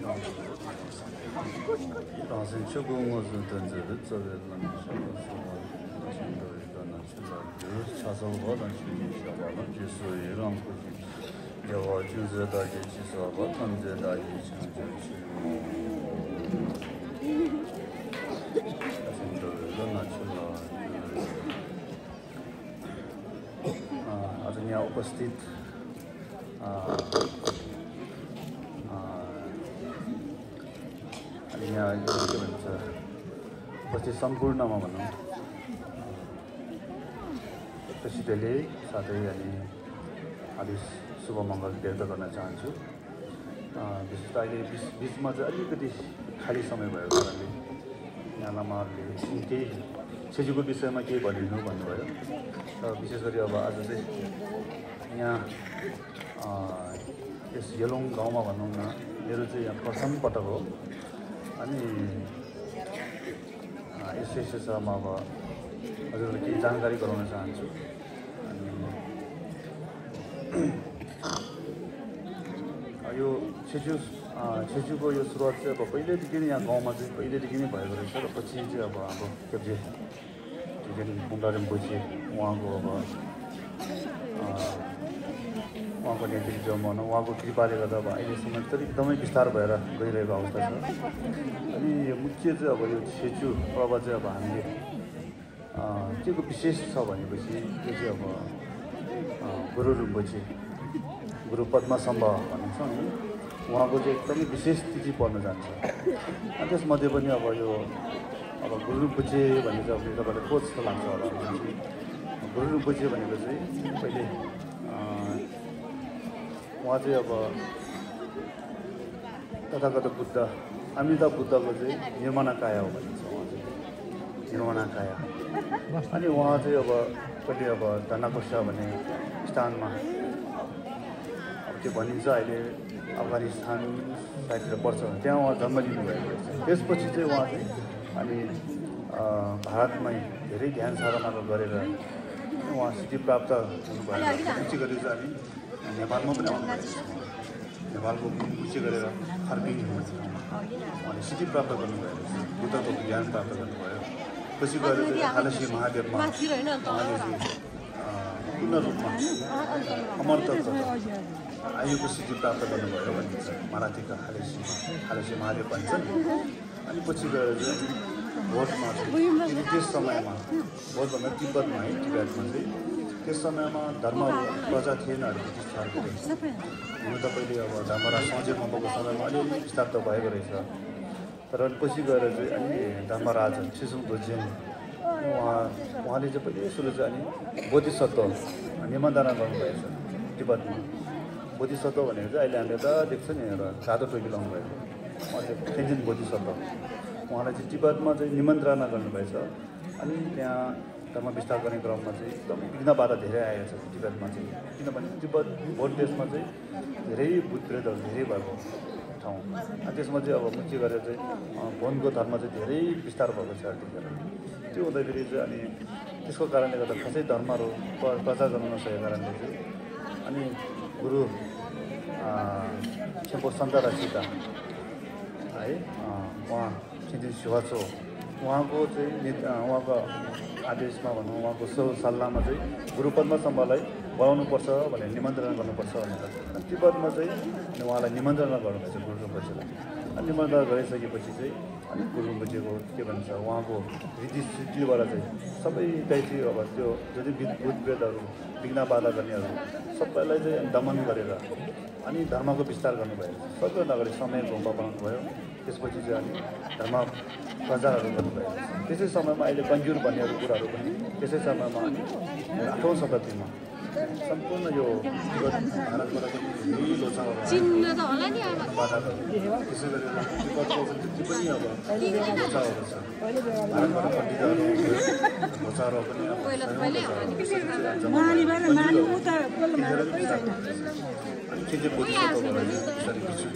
当时出国我是等着的，这个人小的时候，听到一个人去了，就是查手好人去小吧，那就是一让过去，要我就是大家去说吧，他们在大家去就去，听到一个人去了，आज यहाँ उपस्थित यहाँ के भन्छ उपस्थित सम्पूर्णमा भनौँ प्रेसिडेन्टले साथै अनि हार्दिक शुभमङ्गल व्यक्त गर्न चाहन्छु। विशेष त अहिले बिचमा चाहिँ अलिकति खाली समय भएको कारणले यहाँ लामाहरूले केही छेजुको विषयमा केही भनिदिनु भन्नुभयो र विशेष गरी अब आज चाहिँ यहाँ यस येलोङ गाउँमा भनौँ न मेरो चाहिँ यहाँ प्रथम पटक हो अनि यस विषयमा अब हजुरलाई केही जानकारी गराउन चाहन्छु। अनि यो छेजुको यो सुरुवात चाहिँ अब पहिल्यैदेखि नै यहाँ गाउँमा चाहिँ पहिल्यैदेखि नै भएको रहेछ र पछि चाहिँ अब हाम्रो केब्जे मुन्डारेम बोजी उहाँको अब उहाँको नेतृत्वमा उहाँको कृपाले गर्दा अब अहिलेसम्म चाहिँ एकदमै विस्तार भएर गइरहेको अवस्था छ। अनि यो मुख्य चाहिँ अब यो छेचु पर्व चाहिँ अब हामीले के को विशेष छ भनेपछि यो चाहिँ अब गुरु रिम्पोछे गुरु पद्मसम्भ भनिन्छ नि उहाँको चाहिँ एकदमै विशेष तिथि पर्न जान्छ। अनि त्यसमध्ये पनि अब यो अब गुरु रिम्पोछे भन्ने चाहिँ अब तपाईँलाई को जस्तो लाग्छ होला गुरु रिम्पोछे भनेको चाहिँ पहिले उहाँ चाहिँ अब तथागत बुद्ध अमृता बुद्धको चाहिँ निर्माणकाय हो भनिन्छ उहाँ चाहिँ निर्माणकाय। अनि उहाँ चाहिँ अब कहिले अब धनाकोसा भन्ने स्थानमा अब त्यो भनिन्छ अहिले अफगानिस्तान साइडतिर पर्छ त्यहाँ उहाँ जन्म लिनुभएको रहेछ। त्यसपछि चाहिँ उहाँ चाहिँ अनि भारतमै धेरै ध्यान साधना गरेर उहाँ सिद्धि प्राप्त हुनुभएको पछि गरेर चाहिँ अनि नेपालमा पनि आउनुभएको छ। नेपालको पछि गरेर फर्किङ उहाँले सिद्धि प्राप्त गर्नुभएको छ बुद्धको ज्ञान प्राप्त गर्नुभयो। पछि गएर चाहिँ हालसी महादेवमा उहाँले चाहिँ पूर्ण रूपमा अमर्त आयुको सिद्धि प्राप्त गर्नुभयो भनिन्छ मराठीका हालसी महादेव भन्छन्। अनि पछि गएर चाहिँ भोटमा चाहिँ त्यस समयमा भोटभन्दा तिब्बतमा है टिबेटमा चाहिँ त्यस समयमा धर्म प्रजा थिएन अरे ब्रिटिसहरूको हुनु त पहिले अब धर्मराज सौजेमा भएको समयमा अलिअलि विस्तार त भएको रहेछ। तर पछि गएर चाहिँ अनि धर्मराज छिसुङ दोर्जेन उहाँले चाहिँ पहिले सुरु चाहिँ अनि बोधिसत्व निमन्त्रणा गर्नुभएछ तिब्बतमा। बोधिसत्व भनेको चाहिँ अहिले हामीले त देख्छ नि एउटा रातो टोपी लाउनु भएको उहाँ चाहिँ तेन्जिन बोधिसत्व उहाँलाई चाहिँ तिब्बतमा चाहिँ निमन्त्रणा गर्नुभएछ। अनि त्यहाँ धर्म विस्तार गर्ने क्रममा चाहिँ एकदमै विघ्न बाधा धेरै आएको छ तिब्बतमा चाहिँ किनभने तिब्बत बौद्ध देशमा चाहिँ धेरै भूतप्रेतहरू धेरै भएको ठाउँ। अनि त्यसमा चाहिँ अब मुख्य गरेर चाहिँ वनको धर्म चाहिँ धेरै विस्तार भएको छ त्यतिखेर। त्यो हुँदाखेरि चाहिँ अनि त्यसको कारणले गर्दा खासै धर्महरू प्रचार गर्न नसकेको कारणले चाहिँ अनि गुरु छेम्पो सन्तरासिता है उहाँ छिन्जिन शिवाचो उहाँको चाहिँ उहाँको आदेशमा भनौँ उहाँको सल्लाहमा चाहिँ गुरु पद्मसम्भलाई बोलाउनुपर्छ भनेर निमन्त्रणा गर्नुपर्छ भनेर तिब्बतमा चाहिँ अनि उहाँलाई निमन्त्रणा गर्नुभएछ गुरु रिम्पोछेलाई। अनि निमन्त्रणा गरिसकेपछि चाहिँ अनि गुरु रिम्पोछेको के भन्छ उहाँको रीति सिद्धिबाट चाहिँ सबै चाहिँ अब त्यो जति भूतप्रेतहरू विघ्न बाधा गर्नेहरू सबैलाई चाहिँ दमन गरेर अनि धर्मको विस्तार गर्नुभयो। सबैभन्दा अगाडि समय गुम्बा बनाउनु भयो। त्यसपछि चाहिँ अनि धर्म प्रचारहरू गर्नुभयो। त्यसै समयमा अहिले कन्जुर भन्नेहरू कुराहरू पनि त्यसै समयमा अनि 8औं शताब्दीमा सम्पूर्ण यो भारतबाट पनि लोचाहरू त्यसै गरेर तिब्बतको जति पनि अब लोचाहरू छ भारतबाट पण्डितहरू लोचाहरू पनि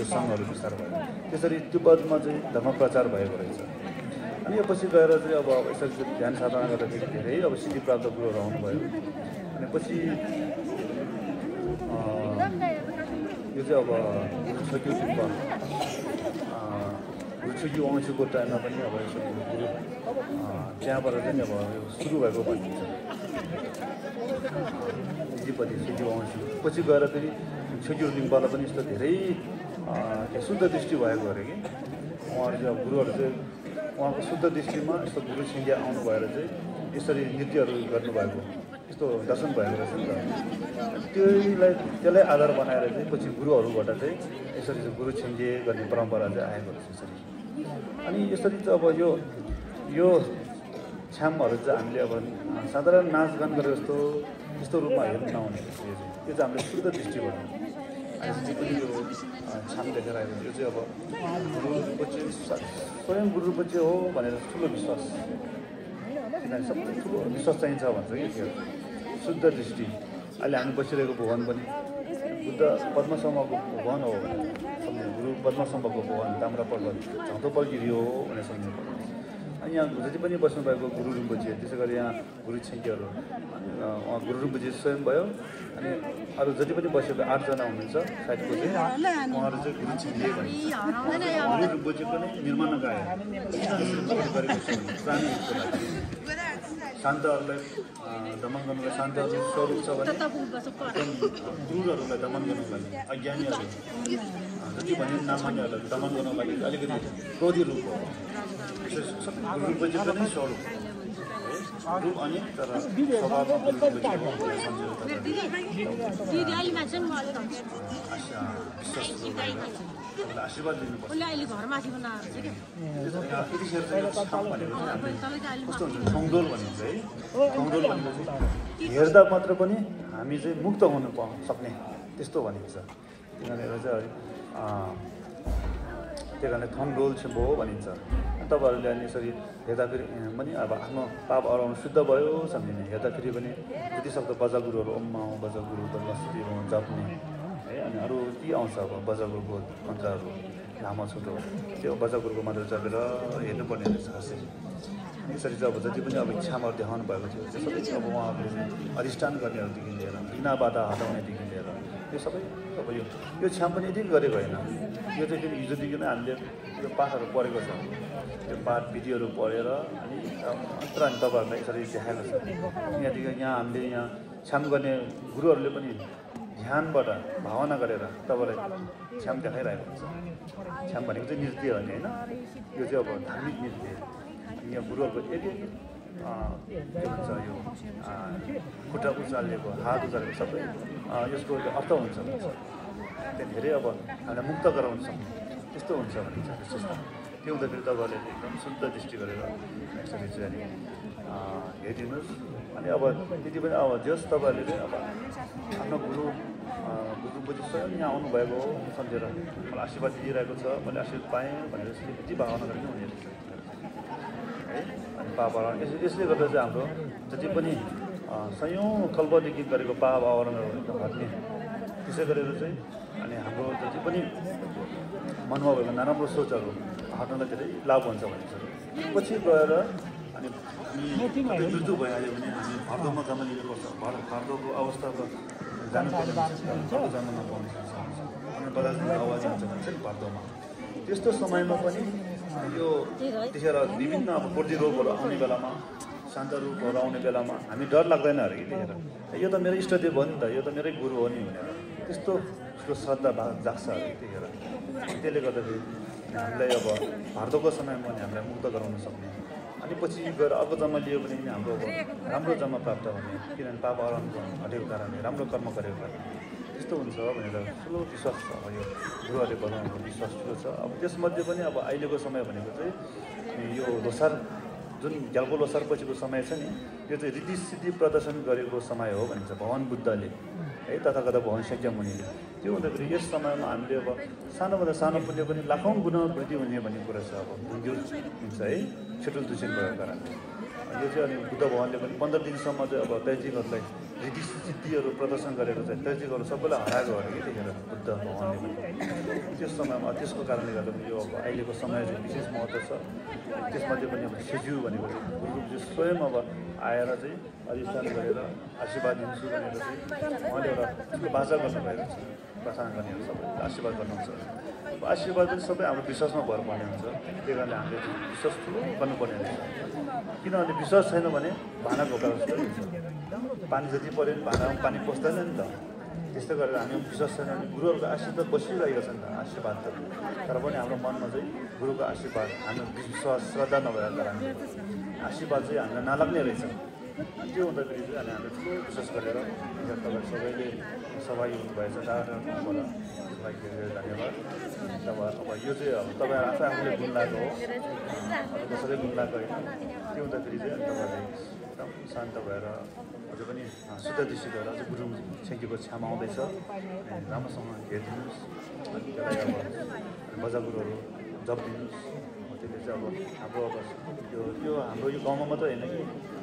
सङ्घहरू विस्तार भयो। त्यसरी तिब्बतमा चाहिँ धर्म प्रचार भएको रहेछ। अनि यो पछि गएर चाहिँ अब यसरी ध्यान साधना गर्दाखेरि धेरै अब सिद्धि प्राप्त कुरोहरू आउनुभयो। अनि पछि यो चाहिँ अब सक्यो छुजी वंशको टाइममा पनि अब यसरी गुरु त्यहाँबाट चाहिँ अब यो सुरु भएको भनिन्छ इजिपति छुजी वंश पछि गएर फेरि छुजी लिम्बाल पनि यस्तो धेरै शुद्ध दृष्टि भएको अरे कि उहाँहरू चाहिँ अब गुरुहरू चाहिँ उहाँको शुद्ध दृष्टिमा यस्तो गुरु छिङ्गे आउनु भएर चाहिँ यसरी नृत्यहरू गर्नुभएको यस्तो दर्शन भएको रहेछ नि त त्यसलाई आधार बनाएर चाहिँ पछि गुरुहरूबाट चाहिँ यसरी चाहिँ गुरु छिङ्गे गर्ने परम्परा चाहिँ आएको रहेछ यसरी अनि यसरी चाहिँ अब यो छ्यामहरू चाहिँ हामीले अब साधारण नाचगान गरेर यस्तो रूपमा हेर्नु नहुने रहेछ यो चाहिँ हामीले शुद्ध दृष्टिबाट अहिले पनि यो छाम देखेर आएको यो चाहिँ अब गुरुको चाहिँ स्वयं गुरुको चाहिँ हो भनेर ठुलो विश्वास किनभने सबै ठुलो विश्वास चाहिन्छ भन्छ कि त्यो शुद्ध दृष्टि अहिले हामी बसिरहेको भवन पनि बुद्ध पद्मसम्मको भवन हो भने सम्झिनु गुरु पद्मसम्मको भवन ताम्रा पर्वत झौँतो पल्किरियो हो भनेर सम्झिनु पर्छ अनि यहाँ जति पनि बस्नुभएको गुरु रिम्पोछे त्यसै गरी यहाँ गुरु छिङ्केहरू उहाँ गुरु रिम्पोछे स्वयं भयो अनि अरू जति पनि बसेको 8 जना हुनुहुन्छ साइडको चाहिँ उहाँहरू चाहिँ गुरु छिङ्के भन्छ गुरु रिम्पोछे पनि निर्माणकाय गरेको छ प्राणीको लागि शान्तहरूलाई दमन गर्नुलाई शान्तहरू स्वरूप छ भने क्रूरहरूलाई दमन गर्नुको लागि अज्ञानीहरू जति भन्यो नमान्नेहरूलाई दमन गर्नुको लागि अलिकति क्रोधी रूप हो गुरु रिम्पोछे पनि स्वरूप रूप अनि तर आशीर्वाद दिनुपर्छ कस्तो हुन्छ ठोङडोल भनिन्छ है ठोङडोल भनेपछि हेर्दा मात्र पनि हामी चाहिँ मुक्त हुनु सक्ने त्यस्तो भनिन्छ किनभने चाहिँ त्यही कारणले ठोङडोल छेम्बो भनिन्छ तपाईँहरूले अनि यसरी हेर्दाखेरि पनि अब आफ्नो पाप अराउनु शुद्ध भयो सम्झिने हेर्दाखेरि पनि जति सक्दो बजागुरुहरू ओममा बजागुरु बदमास्ती जप्ने है अनि अरू के आउँछ अब बजागुरुको मन्त्रहरू लामो छोटो त्यो बजागुरुको मन्त्र जपेर हेर्नुपर्ने रहेछ खासै यसरी चाहिँ अब जति पनि अब इच्छामा देखाउनु भएको थियो त्यो सबै अब उहाँहरूले चाहिँ अधिष्ठान गर्नेहरूदेखि लिएर बिनाबाट हटाउनेदेखि लिएर यो सबै अब यो छ्याम पनि यदि गरेको होइन यो चाहिँ फेरि हिजोदेखि नै हामीले यो पाठहरू पढेको छ यो पाठ विधिहरू पढेर अनि मात्र अनि तपाईँहरूलाई यसरी देखाएको छ यहाँदेखि यहाँ हामीले यहाँ छ्याम गर्ने गुरुहरूले पनि ध्यानबाट भावना गरेर तपाईँलाई छ्याम देखाइरहेको हुन्छ छ्याम भनेको चाहिँ नृत्य हो नि होइन यो चाहिँ अब धार्मिक नृत्य यहाँ गुरुहरूको एक के भन्छ यो खुट्टा उचालेको हात उचालेको सबै यसको अर्थ हुन्छ त्यहाँ धेरै अब हामीलाई मुक्त गराउन सक्ने त्यस्तो हुन्छ भनिन्छ विशेष त्यो हुँदाखेरि तपाईँहरूले एकदम शुद्ध दृष्टि गरेर यसरी चाहिँ हेरिदिनुहोस् अनि अब त्यति पनि अब जस तपाईँहरूले चाहिँ अब आफ्नो गुरुपछि स्वयं यहाँ आउनुभएको हो सम्झेर मलाई आशीर्वाद दिइरहेको छ मैले आशीर्वाद पाएँ भनेर यति भावना गरेर हुने रहेछ है अनि पाप आवरण यसले गर्दा चाहिँ हाम्रो जति पनि सयौँ कल्पदेखि गरेको पाप आवरणहरू एकदम हट्ने त्यसै गरेर चाहिँ अनि हाम्रो जति पनि मनमा भएको नराम्रो सोचहरू हट्नलाई धेरै लाभ हुन्छ भनिन्छ पछि गएर अनि मृत्यु भइहाल्यो भने हामी भर्दोमा जम्मा लिनुपर्छ भर्दोको अवस्थाको जानुपर्ने जान नपाउने अनि बजारमा आवाज हुन्छ भन्छ नि भर्दोमा त्यस्तो समयमा पनि यो त्यतिखेर विभिन्न अब पूर्ति रोगहरू आउने बेलामा शान्त रूपहरू आउने बेलामा हामी डर लाग्दैन अरे कि त्यतिखेर यो त मेरो इष्टदेव हो नि त यो त मेरै गुरु हो नि भनेर त्यस्तो ठुलो श्रद्धा जाग्छ अरे त्यतिखेर त्यसले गर्दाखेरि हामीलाई अब भर्दोको समयमा पनि हामीलाई मुक्त गराउन सक्ने अनि पछि गएर अर्को जन्म लियो भने हाम्रो अब राम्रो जन्म प्राप्त हुने किनभने पाप हरण हटेको कारणले राम्रो कर्म गरेको कारणले त्यस्तो हुन्छ भनेर ठुलो विश्वास छ अब यो गुरुहरूले बनाउनुको विश्वास ठुलो छ अब त्यसमध्ये पनि अब अहिलेको समय भनेको चाहिँ यो लोसार जुन ग्याल्पो लोसार पछिको समय छ नि यो चाहिँ रीति सिद्धि प्रदर्शन गरेको समय हो भनिन्छ भगवान बुद्धले है तथागत भगवान शाक्यमुनिले त्यो हुँदाखेरि यस समयमा हामीले अब सानोभन्दा सानो पुण्य पनि लाखौँ गुणा वृद्धि हुने भन्ने कुरा छ अब हुन्छ है छुटुल दुछिन भएको कारणले यो चाहिँ अनि बुद्ध भगवानले पनि 15 दिनसम्म चाहिँ अब त्याजीहरूलाई रीतिसिद्धिहरू प्रदर्शन गरेको चाहिँ त्यतिखेर सबैलाई हराएको अरे कि त्यतिखेर बुद्ध भगवान्ले पनि त्यस समयमा त्यसको कारणले गर्दा पनि यो अब अहिलेको समय चाहिँ विशेष महत्त्व छ त्यसमध्ये पनि अब सिज्यू भनेको चाहिँ गुरुजी स्वयं अब आएर चाहिँ अधिष्ठान गरेर आशीर्वाद दिन्छु भनेर चाहिँ उहाँले एउटा ठुलो बाचा गर्नुभएको छ प्रार्थना गर्नेहरू सबैले आशीर्वाद गर्नुहुन्छ आशीर्वाद पनि सबै हाम्रो विश्वासमा भर पर्ने हुन्छ त्यही कारणले हामीले विश्वास ठुलो गर्नुपर्ने हुन्छ किनभने विश्वास छैन भने भाँडा ढोका जस्तो हुन्छ पानी जति पऱ्यो भने भाँडामा पानी पस्दैन नि त त्यस्तो गरेर हामी विश्वास छैन भने गुरुहरूको आशीर्वाद बसिरहेको छ नि त आशीर्वाद त तर पनि हाम्रो मनमा चाहिँ गुरुको आशीर्वाद हाम्रो विश्वास श्रद्धा नभएर हामीले आशीर्वाद चाहिँ हामीलाई नलाग्ने रहेछ त्यो हुँदाखेरि चाहिँ अनि हामीले ठुलो विश्वास गरेर तपाईँ सबैले सहभागी हुनुभएछ टाढा ठाउँबाट सबैलाई धेरै धन्यवाद अब यो चाहिँ अब तपाईँ आफूले गुण लागेको हो कसैले गुण लागेको होइन त्यो हुँदाखेरि चाहिँ तपाईँले एकदम शान्त भएर अझै पनि शुद्ध दृष्टि भएर अझै गुरुङ छेङ्कीको छ्यामा आउँदैछ राम्रोसँग हेरिदिनुहोस् अनि त्यसलाई अब बजारहरू जप दिनुहोस् त्यसले चाहिँ अब हाम्रो अब यो हाम्रो यो गाउँमा मात्रै होइन कि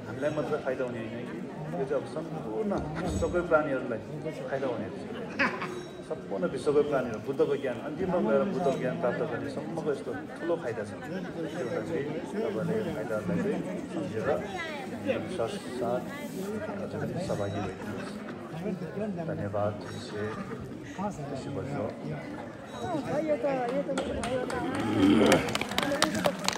हामीलाई मात्र फाइदा हुने होइन कि यो चाहिँ अब सम्पूर्ण सबै प्राणीहरूलाई फाइदा हुने सम्पूर्ण विश्वकै प्राणीहरू बुद्धको ज्ञान अन्तिममा गएर बुद्धको ज्ञान प्राप्त गर्ने सम्मको यस्तो ठुलो फाइदा छ त्यो भएर चाहिँ तपाईँले फाइदाहरूलाई चाहिँ सम्झेर विश्वास साथ अझै पनि सहभागी भइदिनुहोस् धन्यवाद वर्ष